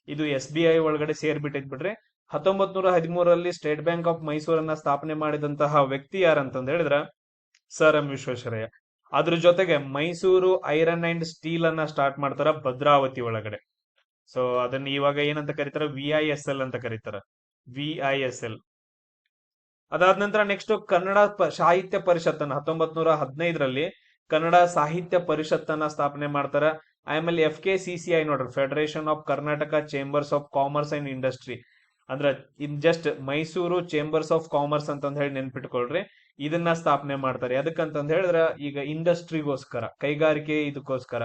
ಇದು SBI ಒಳಗಡೆ ಸೇರ್ಬಿಟ್ಟಿದ್ ಬಿಡ್ರಿ. 1913ರಲ್ಲಿ ಸ್ಟೇಟ್ ಬ್ಯಾಂಕ್ ಆಫ್ ಮೈಸೂರನ್ನ ಸ್ಥಾಪನೆ ಮಾಡಿದಂತಹ ವ್ಯಕ್ತಿ ಯಾರಂತಂದ ಹೇಳಿದ್ರ ಸರ್ ಎಂ ವಿಶ್ವೇಶ್ವರಯ್ಯ. ಅದ್ರ ಜೊತೆಗೆ ಮೈಸೂರು ಐರನ್ ಅಂಡ್ ಸ್ಟೀಲ್ ಅನ್ನ ಸ್ಟಾರ್ಟ್ ಮಾಡ್ತಾರ ಭದ್ರಾವತಿ ಒಳಗಡೆ. ಸೊ ಅದನ್ನ ಇವಾಗ ಏನಂತ ಕರೀತಾರ? VISL ಅಂತ ಕರೀತಾರ, VISL. ಅದಾದ ನಂತರ ನೆಕ್ಸ್ಟ್ ಕನ್ನಡ ಸಾಹಿತ್ಯ ಪರಿಷತ್ತನ್ನ 1915ರಲ್ಲಿ ಕನ್ನಡ ಸಾಹಿತ್ಯ ಪರಿಷತ್ತನ್ನ ಸ್ಥಾಪನೆ ಮಾಡ್ತಾರ. ಆಮೇಲೆ FKCCI ನೋಡ್ರಿ, federation of Karnataka chambers of commerce and industry. ಅಂದ್ರ in just Mysuru chambers of commerce ಅಂತಂದ ಹೇಳಿ ನೆನ್ಪಿಟ್ಕೊಳ್ರಿ. ಇದನ್ನ ಸ್ಥಾಪನೆ ಮಾಡ್ತಾರೆ. ಅದಕ್ಕಂತಂದ ಹೇಳಿದ್ರ ಈಗ ಇಂಡಸ್ಟ್ರಿಗೋಸ್ಕರ, ಕೈಗಾರಿಕೆ ಇದಕ್ಕೋಸ್ಕರ.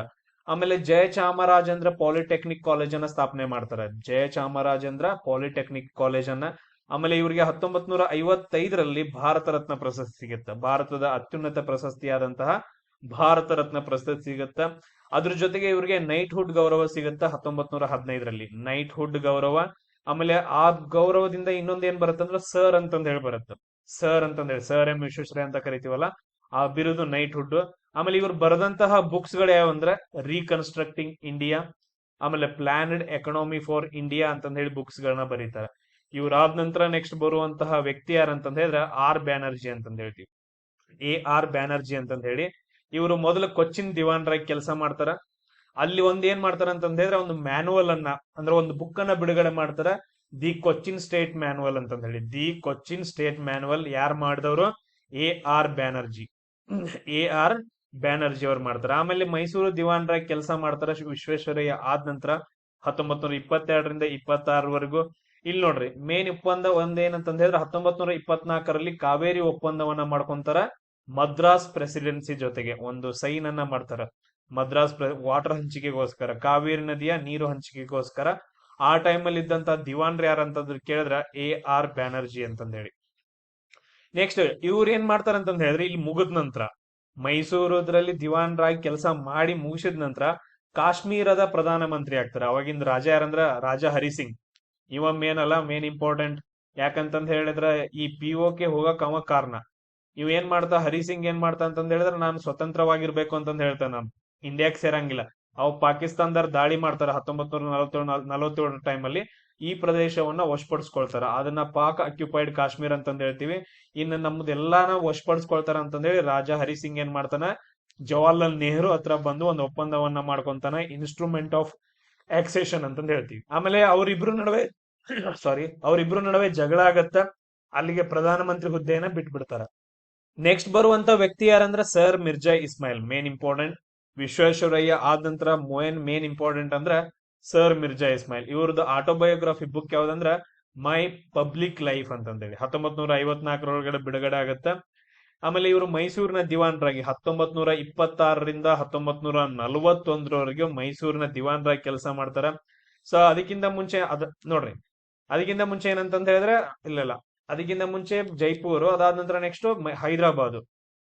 ಆಮೇಲೆ ಜಯಚಾಮರಾಜೇಂದ್ರ ಪಾಲಿಟೆಕ್ನಿಕ್ ಕಾಲೇಜ್ ಅನ್ನ ಸ್ಥಾಪನೆ ಮಾಡ್ತಾರೆ. ಜಯಚಾಮರಾಜೇಂದ್ರ ಪಾಲಿಟೆಕ್ನಿಕ್ ಕಾಲೇಜ್ ಅನ್ನ. ಆಮೇಲೆ ಇವರಿಗೆ 1955ರಲ್ಲಿ ಭಾರತ ರತ್ನ ಪ್ರಶಸ್ತಿ ಸಿಗುತ್ತೆ. ಭಾರತದ ಅತ್ಯುನ್ನತ ಪ್ರಶಸ್ತಿಯಾದಂತಹ ಭಾರತ ರತ್ನ ಪ್ರಶಸ್ತಿ ಸಿಗುತ್ತ. ಅದ್ರ ಜೊತೆಗೆ ಇವರಿಗೆ ನೈಟ್ ಹುಡ್ ಗೌರವ ಸಿಗುತ್ತ 1915ರಲ್ಲಿ, ನೈಟ್ ಹುಡ್ ಗೌರವ. ಆಮೇಲೆ ಆ ಗೌರವದಿಂದ ಇನ್ನೊಂದ್ ಏನ್ ಬರುತ್ತಂದ್ರ ಸರ್ ಅಂತಂದ್ ಹೇಳಿ ಬರುತ್ತೆ. ಸರ್ ಅಂತಂದ್ ಹೇಳಿ, ಸರ್ ಎಂ ವಿಶ್ವೇಶ್ವರಯ್ಯ ಅಂತ ಕರಿತೀವಲ್ಲ, ಆ ಬಿರುದು ನೈಟ್ ಹುಡ್. ಆಮೇಲೆ ಇವ್ರು ಬರೆದಂತಹ ಬುಕ್ಸ್ ಗಳು ಯಾವಂದ್ರೆ ರೀಕನ್ಸ್ಟ್ರಕ್ಟಿಂಗ್ ಇಂಡಿಯಾ, ಆಮೇಲೆ ಪ್ಲಾನ್ಡ್ ಎಕನಾಮಿ ಫಾರ್ ಇಂಡಿಯಾ ಅಂತಂದ್ ಹೇಳಿ ಬುಕ್ಸ್ ಗಳನ್ನ ಬರೀತಾರೆ. ಇವ್ರಾದ ನಂತರ ನೆಕ್ಸ್ಟ್ ಬರುವಂತಹ ವ್ಯಕ್ತಿ ಯಾರಂತಂದ ಹೇಳಿದ್ರೆ R ಬ್ಯಾನರ್ಜಿ ಅಂತಂದ್ ಹೇಳ್ತೀವಿ, AR ಬ್ಯಾನರ್ಜಿ ಅಂತಂದ್ ಹೇಳಿ. ಇವರು ಮೊದಲು ಕೊಚ್ಚಿನ್ ದಿವಾನ್ರಾಗಿ ಕೆಲಸ ಮಾಡ್ತಾರ. ಅಲ್ಲಿ ಏನ್ ಮಾಡ್ತಾರ ಅಂತಂದ ಹೇಳಿದ್ರೆ ಒಂದು ಮ್ಯಾನುವಲ್ ಅನ್ನ, ಅಂದ್ರೆ ಒಂದು ಬುಕ್ ಅನ್ನ ಬಿಡುಗಡೆ ಮಾಡ್ತಾರ, ದಿ ಕೊಚ್ಚಿನ್ ಸ್ಟೇಟ್ ಮ್ಯಾನುವಲ್ ಅಂತಂದ ಹೇಳಿ. ದಿ ಕೊಚ್ಚಿನ್ ಸ್ಟೇಟ್ ಮ್ಯಾನುವಲ್ ಯಾರು ಮಾಡಿದವರು? AR ಬ್ಯಾನರ್ಜಿ. AR ಬ್ಯಾನರ್ಜಿ ಅವ್ರು ಮಾಡ್ತಾರ. ಆಮೇಲೆ ಮೈಸೂರು ದಿವಾನ್ರಾಗಿ ಕೆಲಸ ಮಾಡ್ತಾರ ವಿಶ್ವೇಶ್ವರಯ್ಯ ಆದ ನಂತರ 1922ರಿಂದ 26ವರೆಗೂ. ಇಲ್ಲಿ ನೋಡ್ರಿ, ಮೇನ್ ಒಪ್ಪಂದ ಒಂದೇನಂತಂದ ಹೇಳಿದ್ರೆ 1924ರಲ್ಲಿ ಕಾವೇರಿ ಒಪ್ಪಂದವನ್ನ ಮಾಡ್ಕೊಂತಾರ ಮದ್ರಾಸ್ ಪ್ರೆಸಿಡೆನ್ಸಿ ಜೊತೆಗೆ. ಒಂದು ಸೈನ್ ಅನ್ನ ಮಾಡ್ತಾರ ಮದ್ರಾಸ್ ವಾಟರ್ ಹಂಚಿಕೆಗೋಸ್ಕರ, ಕಾವೇರಿ ನದಿಯ ನೀರು ಹಂಚಿಕೆಗೋಸ್ಕರ. ಆ ಟೈಮಲ್ಲಿ ಇದ್ದಂತ ದಿವಾನ್ರು ಯಾರಂತಂದ್ರೆ ಕೇಳಿದ್ರ AR ಬ್ಯಾನರ್ಜಿ ಅಂತಂದ ಹೇಳಿ. ನೆಕ್ಸ್ಟ್ ಇವ್ರು ಏನ್ ಮಾಡ್ತಾರ ಅಂತಂದ ಹೇಳಿದ್ರೆ, ಇಲ್ಲಿ ಮುಗಿದ ನಂತರ ಮೈಸೂರದ್ರಲ್ಲಿ ದಿವಾನ್ರಾಗಿ ಕೆಲಸ ಮಾಡಿ ಮುಗಿಸಿದ ನಂತರ ಕಾಶ್ಮೀರದ ಪ್ರಧಾನ ಮಂತ್ರಿ ಆಗ್ತಾರೆ. ಅವಾಗಿಂದ ರಾಜ ಯಾರಂದ್ರ ರಾಜ ಹರಿಸಿಂಗ್. ಇವ ಮೇನ್ ಅಲ್ಲ, ಮೇನ್ ಇಂಪಾರ್ಟೆಂಟ್. ಯಾಕಂತಂದ ಹೇಳಿದ್ರ ಈ POK ಹೋಗಕ್ ಅವ ಕಾರಣ. ಇವ್ ಏನ್ ಮಾಡ್ತಾ, ಹರಿಸಿಂಗ್ ಏನ್ ಮಾಡ್ತಾ ಅಂತಂದ ಹೇಳಿದ್ರೆ, ನಾನು ಸ್ವತಂತ್ರವಾಗಿರ್ಬೇಕು ಅಂತಂದ ಹೇಳ್ತಾನೆ, ನಾನು ಇಂಡಿಯಾಕ್ ಸೇರಂಗಿಲ್ಲ. ಅವ್ ಪಾಕಿಸ್ತಾನದವ್ರು ದಾಳಿ ಮಾಡ್ತಾರ 1947 ಟೈಮಲ್ಲಿ. ಈ ಪ್ರದೇಶವನ್ನ ವಶಪಡಿಸ್ಕೊಳ್ತಾರ. ಅದನ್ನ ಪಾಕ್ ಅಕ್ಯುಪೈಡ್ ಕಾಶ್ಮೀರ್ ಅಂತಂದ ಹೇಳ್ತೀವಿ. ಇನ್ನು ನಮ್ದೆಲ್ಲಾನ ವಶಪಡಿಸ್ಕೊಳ್ತಾರ ಅಂತಂದೇಳಿ ರಾಜ ಹರಿಸಿಂಗ್ ಏನ್ ಮಾಡ್ತಾನ, ಜವಾಹರ್ಲಾಲ್ ನೆಹರು ಹತ್ರ ಬಂದು ಒಂದು ಒಪ್ಪಂದವನ್ನ ಮಾಡ್ಕೊಂತಾನ, ಇನ್ಸ್ಟ್ರೂಮೆಂಟ್ ಆಫ್ ಆಕ್ಸೇಷನ್ ಅಂತಂದ ಹೇಳ್ತೀವಿ. ಆಮೇಲೆ ಅವರಿಬ್ರು ನಡುವೆ ಜಗಳ ಆಗತ್ತ. ಅಲ್ಲಿಗೆ ಪ್ರಧಾನಮಂತ್ರಿ ಹುದ್ದೆಯನ್ನ ಬಿಟ್ಬಿಡ್ತಾರ. ನೆಕ್ಸ್ಟ್ ಬರುವಂತ ವ್ಯಕ್ತಿ ಯಾರಂದ್ರ sir Mirza Ismail, main important. Visvesvaraya ಆದ ನಂತರ ಮೇನ್ ಇಂಪಾರ್ಟೆಂಟ್ ಅಂದ್ರ ಸರ್ ಮಿರ್ಜಾ ಇಸ್ಮಾಯಿಲ್. ಇವ್ರದ್ದು ಆಟೋಬಯೋಗ್ರಫಿ ಬುಕ್ ಯಾವ್ದಂದ್ರ ಮೈ ಪಬ್ಲಿಕ್ ಲೈಫ್ ಅಂತಂದೇಳಿ 1954 ಬಿಡುಗಡೆ ಆಗತ್ತ. ಆಮೇಲೆ ಇವರು ಮೈಸೂರಿನ ದಿವಾನ್ರಾಗಿ 1926ರಿಂದ 1941 ಮೈಸೂರಿನ ದಿವಾನ್ರಾಗಿ ಕೆಲಸ ಮಾಡ್ತಾರ. ಸೊ ಅದಕ್ಕಿಂತ ಮುಂಚೆ ಅದಕ್ಕಿಂತ ಮುಂಚೆ ಏನಂತಂದ ಹೇಳಿದ್ರೆ, ಇಲ್ಲ ಅದಕ್ಕಿಂತ ಮುಂಚೆ ಜೈಪುರ್, ಅದಾದ ನಂತರ ನೆಕ್ಸ್ಟ್ ಹೈದರಾಬಾದ್.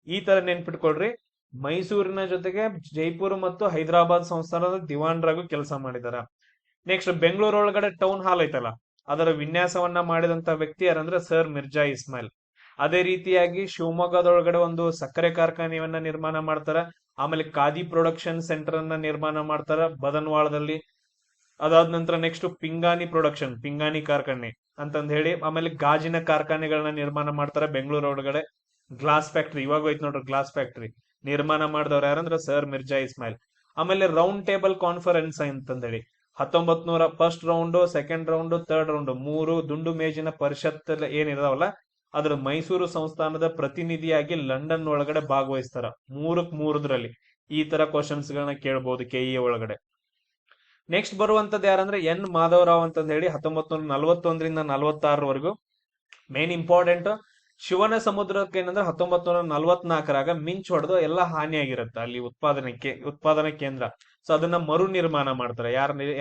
ಈ ತರ ನೆನ್ಪಿಟ್ಕೊಳ್ರಿ. ಮೈಸೂರಿನ ಜೊತೆಗೆ ಜೈಪುರ್ ಮತ್ತು ಹೈದರಾಬಾದ್ ಸಂಸ್ಥಾನದ ದಿವಾನ್ರಾಗೂ ಕೆಲಸ ಮಾಡಿದಾರ. ನೆಕ್ಸ್ಟ್ ಬೆಂಗಳೂರು ಒಳಗಡೆ ಟೌನ್ ಹಾಲ್ ಐತಲ್ಲ, ಅದರ ವಿನ್ಯಾಸವನ್ನ ಮಾಡಿದಂತ ವ್ಯಕ್ತಿ ಯಾರಂದ್ರೆ ಸರ್ ಮಿರ್ಜಾ ಇಸ್ಮಾಯಿಲ್. ಅದೇ ರೀತಿಯಾಗಿ ಶಿವಮೊಗ್ಗದೊಳಗಡೆ ಒಂದು ಸಕ್ಕರೆ ಕಾರ್ಖಾನೆಯನ್ನ ನಿರ್ಮಾಣ ಮಾಡ್ತಾರ. ಆಮೇಲೆ ಖಾದಿ ಪ್ರೊಡಕ್ಷನ್ ಸೆಂಟರ್ ಅನ್ನ ನಿರ್ಮಾಣ ಮಾಡ್ತಾರ ಬದನ್ವಾಳದಲ್ಲಿ. ಅದಾದ ನಂತರ ನೆಕ್ಸ್ಟ್ ಪಿಂಗಾಣಿ ಕಾರ್ಖಾನೆ ಅಂತಂದ್ ಹೇಳಿ. ಆಮೇಲೆ ಗಾಜಿನ ಕಾರ್ಖಾನೆಗಳನ್ನ ನಿರ್ಮಾಣ ಮಾಡ್ತಾರ ಬೆಂಗಳೂರು ಒಳಗಡೆ. ಗ್ಲಾಸ್ ಫ್ಯಾಕ್ಟ್ರಿ ಇವಾಗ ಹೋಯ್ತು ನೋಡ್ರಿ, ಗ್ಲಾಸ್ ಫ್ಯಾಕ್ಟ್ರಿ ನಿರ್ಮಾಣ ಮಾಡಿದವ್ರು ಯಾರಂದ್ರ ಸರ್ ಮಿರ್ಜಾ ಇಸ್ಮಾಯಿಲ್. ಆಮೇಲೆ ರೌಂಡ್ ಟೇಬಲ್ ಕಾನ್ಫರೆನ್ಸ್ ಅಂತಂದೇಳಿ 1900 first round, second round, third round 3 ದುಂಡು ಮೇಜಿನ ಪರಿಷತ್ ಏನಿದಾವಲ್ಲ ಅದ್ರ ಮೈಸೂರು ಸಂಸ್ಥಾನದ ಪ್ರತಿನಿಧಿಯಾಗಿ ಲಂಡನ್ ಒಳಗಡೆ ಭಾಗವಹಿಸ್ತಾರ. 3ರಲ್ಲಿ ಈ ತರ ಕ್ವಶನ್ಸ್ ಗಳನ್ನ ಕೇಳಬಹುದು ಕೆಇಎ ಒಳಗಡೆ. ನೆಕ್ಸ್ಟ್ ಬರುವಂತದ್ದು ಯಾರಂದ್ರೆ ಎನ್ ಮಾಧವರಾವ್ ಅಂತಂದ ಹೇಳಿ 1941ರಿಂದ 46ರವರೆಗೂ. ಮೇನ್ ಇಂಪಾರ್ಟೆಂಟ್ ಶಿವನ ಸಮುದ್ರಕ್ಕೆ ಏನಂದ್ರೆ 1944ರಾಗ ಮಿಂಚ್ ಹೊಡೆದು ಎಲ್ಲ ಹಾನಿಯಾಗಿರುತ್ತೆ ಅಲ್ಲಿ ಉತ್ಪಾದನಾ ಕೇಂದ್ರ. ಸೊ ಅದನ್ನ ಮರು ನಿರ್ಮಾಣ ಮಾಡ್ತಾರೆ.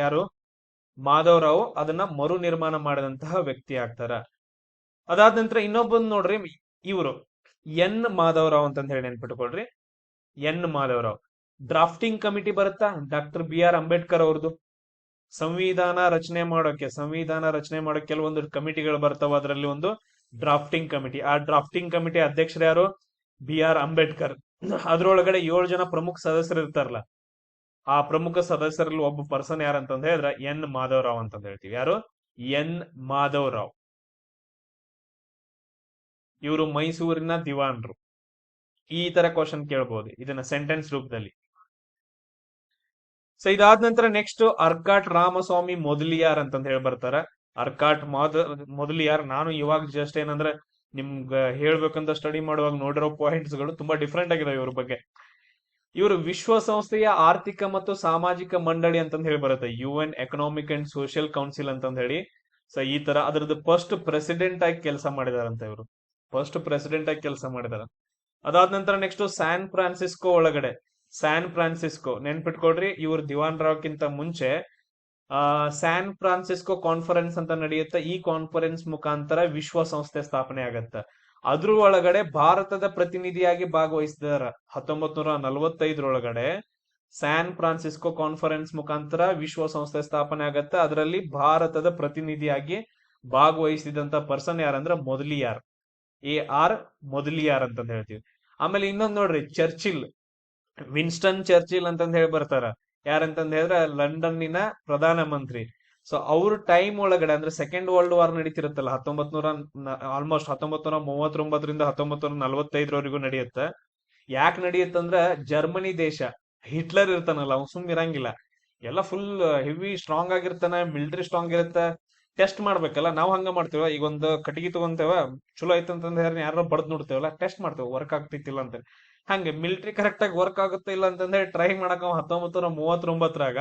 ಯಾರು ಮಾಧವರಾವ್ ಅದನ್ನ ಮರು ನಿರ್ಮಾಣ ಮಾಡಿದಂತಹ ವ್ಯಕ್ತಿ ಆಗ್ತಾರ. ಅದಾದ ನಂತರ ಇನ್ನೊಬ್ಬಂದ್ ನೋಡ್ರಿ, ಇವರು ಎನ್ ಮಾಧವರಾವ್ ಅಂತಂದ ಹೇಳಿ ನೆನ್ಪಿಟ್ಕೊಳ್ರಿ. ಎನ್ ಮಾಧವರಾವ್ ಡ್ರಾಫ್ಟಿಂಗ್ ಕಮಿಟಿ ಬರುತ್ತಾ, ಡಾಕ್ಟರ್ BR ಅಂಬೇಡ್ಕರ್ ಅವ್ರದ್ದು ಸಂವಿಧಾನ ರಚನೆ ಮಾಡೋಕೆ ಕೆಲವೊಂದು ಕಮಿಟಿಗಳು ಬರ್ತಾವ. ಅದರಲ್ಲಿ ಒಂದು ಡ್ರಾಫ್ಟಿಂಗ್ ಕಮಿಟಿ. ಆ ಡ್ರಾಫ್ಟಿಂಗ್ ಕಮಿಟಿ ಅಧ್ಯಕ್ಷರು ಯಾರು? BR ಅಂಬೇಡ್ಕರ್. ಅದ್ರೊಳಗಡೆ 7 ಜನ ಪ್ರಮುಖ ಸದಸ್ಯರು ಇರ್ತಾರಲ್ಲ, ಆ ಪ್ರಮುಖ ಸದಸ್ಯರಲ್ಲಿ ಒಬ್ಬ ಪರ್ಸನ್ ಯಾರಂತಂದ ಹೇಳಿದ್ರೆ ಎನ್ ಮಾಧವರಾವ್ ಅಂತಂದ ಹೇಳ್ತೀವಿ. ಯಾರು? ಎನ್ ಮಾಧವರಾವ್. ಇವರು ಮೈಸೂರಿನ ದಿವಾನ್ರು. ಈ ತರ ಕ್ವಶನ್ ಕೇಳಬಹುದು ಇದನ್ನ ಸೆಂಟೆನ್ಸ್ ರೂಪದಲ್ಲಿ. ಸೊ ಇದಾದ ನಂತರ ನೆಕ್ಸ್ಟ್ ಅರ್ಕಾಟ್ ರಾಮಸ್ವಾಮಿ ಮೊದಲಿಯಾರ್ ಅಂತಂದ ಹೇಳಿ ಬರ್ತಾರ. ಅರ್ಕಾಟ್ ಮೊದಲಿಯಾರ್ ನಾನು ಇವಾಗ ಜಸ್ಟ್ ಏನಂದ್ರೆ ನಿಮ್ಗ ಹೇಳ್ಬೇಕಂತ ಸ್ಟಡಿ ಮಾಡುವಾಗ ನೋಡಿರೋ ಪಾಯಿಂಟ್ಸ್ ಗಳು ತುಂಬಾ ಡಿಫ್ರೆಂಟ್ ಆಗಿದೆ ಇವ್ರ ಬಗ್ಗೆ. ಇವರು ವಿಶ್ವಸಂಸ್ಥೆಯ ಆರ್ಥಿಕ ಮತ್ತು ಸಾಮಾಜಿಕ ಮಂಡಳಿ ಅಂತಂದ ಹೇಳಿ ಬರುತ್ತೆ, UN economic and social council ಅಂತಂದ ಹೇಳಿ. ಸೊ ಈ ತರ ಅದ್ರದ್ದು ಫಸ್ಟ್ ಪ್ರೆಸಿಡೆಂಟ್ ಆಗಿ ಕೆಲಸ ಮಾಡಿದಾರಂತ ಇವರು. ಅದಾದ ನಂತರ ನೆಕ್ಸ್ಟ್ ಸ್ಯಾನ್ ಫ್ರಾನ್ಸಿಸ್ಕೋ ನೆನ್ಪಿಟ್ಕೊಡ್ರಿ. ಇವ್ರು ದಿವಾನ್ ರಾವ್ಕಿಂತ ಮುಂಚೆ ಸ್ಯಾನ್ ಫ್ರಾನ್ಸಿಸ್ಕೋ ಕಾನ್ಫರೆನ್ಸ್ ಅಂತ ನಡೆಯುತ್ತೆ. ಈ ಕಾನ್ಫರೆನ್ಸ್ ಮುಖಾಂತರ ವಿಶ್ವಸಂಸ್ಥೆ ಸ್ಥಾಪನೆ ಆಗತ್ತ. ಅದ್ರ ಒಳಗಡೆ ಭಾರತದ ಪ್ರತಿನಿಧಿಯಾಗಿ ಭಾಗವಹಿಸಿದಾರ. 1945ರೊಳಗಡೆ ಸ್ಯಾನ್ ಫ್ರಾನ್ಸಿಸ್ಕೋ ಕಾನ್ಫರೆನ್ಸ್ ಮುಖಾಂತರ ವಿಶ್ವಸಂಸ್ಥೆ ಸ್ಥಾಪನೆ ಆಗತ್ತ. ಅದರಲ್ಲಿ ಭಾರತದ ಪ್ರತಿನಿಧಿಯಾಗಿ ಭಾಗವಹಿಸಿದಂತ ಪರ್ಸನ್ ಯಾರಂದ್ರ ಮೊದಲಿಯಾರ್, AR ಮೊದಲಿಯಾರ್ ಅಂತಂದ ಹೇಳ್ತೀವಿ. ಆಮೇಲೆ ಇನ್ನೊಂದ್ ನೋಡ್ರಿ, ವಿನ್ಸ್ಟನ್ ಚರ್ಚಿಲ್ ಅಂತಂದ ಹೇಳಿ ಬರ್ತಾರ. ಯಾರಂತಂದ ಹೇಳಿದ್ರೆ ಲಂಡನ್ನಿನ ಪ್ರಧಾನ ಮಂತ್ರಿ. ಸೊ ಅವ್ರ ಟೈಮ್ ಒಳಗಡೆ ಅಂದ್ರೆ ಸೆಕೆಂಡ್ ವರ್ಲ್ಡ್ ವಾರ್ ನಡೀತಿರುತ್ತಲ್ಲ, 1939ರಿಂದ 1945ರವರೆಗೂ ನಡೆಯುತ್ತೆ. ಯಾಕೆ ನಡೆಯುತ್ತಂದ್ರ ಜರ್ಮನಿ ದೇಶ, ಹಿಟ್ಲರ್ ಇರ್ತಾನಲ್ಲ ಅವ್ನು ಸುಮ್ ಇರಂಗಿಲ್ಲ, ಎಲ್ಲ ಫುಲ್ ಹೆವಿ ಸ್ಟ್ರಾಂಗ್ ಆಗಿರ್ತಾನ, ಮಿಲಿಟರಿ ಸ್ಟ್ರಾಂಗ್ ಇರುತ್ತೆ. ಟೆಸ್ಟ್ ಮಾಡ್ಬೇಕಲ್ಲ, ನಾವು ಹಂಗ ಮಾಡ್ತೇವ. ಈಗ ಒಂದು ಕಟ್ಟಿಗೆ ತಗೊಂತೇವ, ಚಲೋ ಐತಂತಂದ ಹೇಳಿ ಯಾರು ಬಡ್ದ್ ನೋಡ್ತೇವಲ್ಲ, ಟೆಸ್ಟ್ ಮಾಡ್ತೇವೆ ವರ್ಕ್ ಆಗ್ತಿತ್ತಿಲ್ಲ ಅಂತ. ಹಂಗೆ ಮಿಲಿಟರಿ ಕರೆಕ್ಟ್ ಆಗಿ ವರ್ಕ್ ಆಗುತ್ತೆ ಇಲ್ಲ ಅಂತಂದ್ರೆ ಟ್ರೈ ಮಾಡಕ 1939ರಾಗ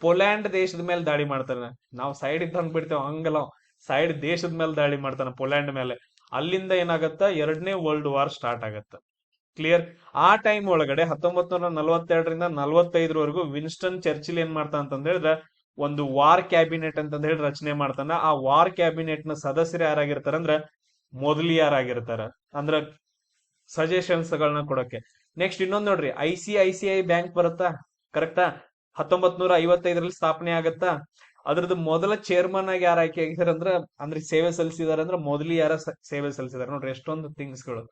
ಪೋಲ್ಯಾಂಡ್ ದೇಶದ ಮೇಲೆ ದಾಳಿ ಮಾಡ್ತಾನೆ. ನಾವು ಸೈಡ್ ಇದ್ದಂಗ್ ಬಿಡ್ತೇವೆ, ಹಂಗಲ್ಲ, ಸೈಡ್ ದೇಶದ ಮೇಲೆ ದಾಳಿ ಮಾಡ್ತಾನೆ, ಪೋಲ್ಯಾಂಡ್ ಮೇಲೆ. ಅಲ್ಲಿಂದ ಏನಾಗತ್ತ, 2ನೇ ವರ್ಲ್ಡ್ ವಾರ್ ಸ್ಟಾರ್ಟ್ ಆಗತ್ತ. ಕ್ಲಿಯರ್? ಆ ಟೈಮ್ ಒಳಗಡೆ 1942ರಿಂದ 45ರವರೆಗೂ ವಿನ್ಸ್ಟನ್ ಚರ್ಚಿಲ್ ಏನ್ ಮಾಡ್ತಾನ ಅಂತಂದ ಹೇಳಿದ್ರೆ ಒಂದು ವಾರ್ ಕ್ಯಾಬಿನೆಟ್ ಅಂತಂದ ಹೇಳಿ ರಚನೆ ಮಾಡ್ತಾನ. ಆ ವಾರ್ ಕ್ಯಾಬಿನೆಟ್ ನ ಸದಸ್ಯರು ಯಾರಾಗಿರ್ತಾರ ಅಂದ್ರ ಮೊದಲಿಯಾರ್ ಆಗಿರ್ತಾರ, ಅಂದ್ರ ಸಜೆಷನ್ಸ್ ಗಳನ್ನ ಕೊಡಕ್ಕೆ. ನೆಕ್ಸ್ಟ್ ಇನ್ನೊಂದ್ ನೋಡ್ರಿ, ICICI ಬ್ಯಾಂಕ್ ಬರುತ್ತಾ, ಕರೆಕ್ಟಾ? 1955ರಲ್ಲಿ ಸ್ಥಾಪನೆ ಆಗತ್ತಾ. ಅದ್ರದ್ದು ಮೊದಲ ಚೇರ್ಮನ್ ಆಗಿ ಯಾರು ಆಯ್ಕೆ ಆಗಿದಾರೆ ಅಂದ್ರೆ ಸೇವೆ ಸಲ್ಲಿಸಿದಾರೆ ಅಂದ್ರೆ ಮೊದಲಿಯಾರ ಸೇವೆ ಸಲ್ಲಿಸಿದಾರೆ. ನೋಡ್ರಿ ಎಷ್ಟೊಂದು ಥಿಂಗ್ಸ್ ಗಳು.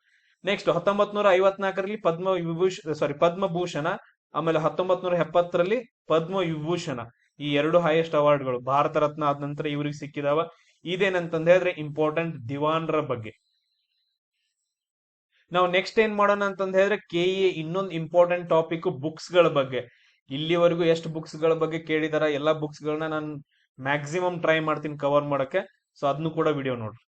ನೆಕ್ಸ್ಟ್ 1954ರಲ್ಲಿ ಪದ್ಮಭೂಷಣ, ಆಮೇಲೆ 1970ರಲ್ಲಿ ಪದ್ಮವಿಭೂಷಣ. ಈ 2 ಹೈಯೆಸ್ಟ್ ಅವಾರ್ಡ್ಗಳು ಭಾರತ ರತ್ನ ಆದ ನಂತರ ಇವ್ರಿಗೆ ಸಿಕ್ಕಿದಾವ. ಇದೇನಂತಂದ ಹೇಳಿದ್ರೆ ಇಂಪಾರ್ಟೆಂಟ್ ದಿವಾನ್ರ ಬಗ್ಗೆ. ನಾವು ನೆಕ್ಸ್ಟ್ ಏನ್ ಮಾಡೋಣ ಅಂತಂದ ಹೇಳಿದ್ರೆ KE ಇನ್ನೊಂದು ಇಂಪಾರ್ಟೆಂಟ್ ಟಾಪಿಕ್ ಬುಕ್ಸ್ ಗಳ ಬಗ್ಗೆ. ಇಲ್ಲಿವರೆಗೂ ಎಷ್ಟು ಬುಕ್ಸ್ ಗಳ ಬಗ್ಗೆ ಕೇಳಿದಾರ, ಎಲ್ಲಾ ಬುಕ್ಸ್ ಗಳನ್ನ ನಾನು ಮ್ಯಾಕ್ಸಿಮಮ್ ಟ್ರೈ ಮಾಡ್ತೀನಿ ಕವರ್ ಮಾಡಕ್ಕೆ. ಸೊ ಅದನ್ನು ಕೂಡ ವಿಡಿಯೋ ನೋಡ್ರಿ.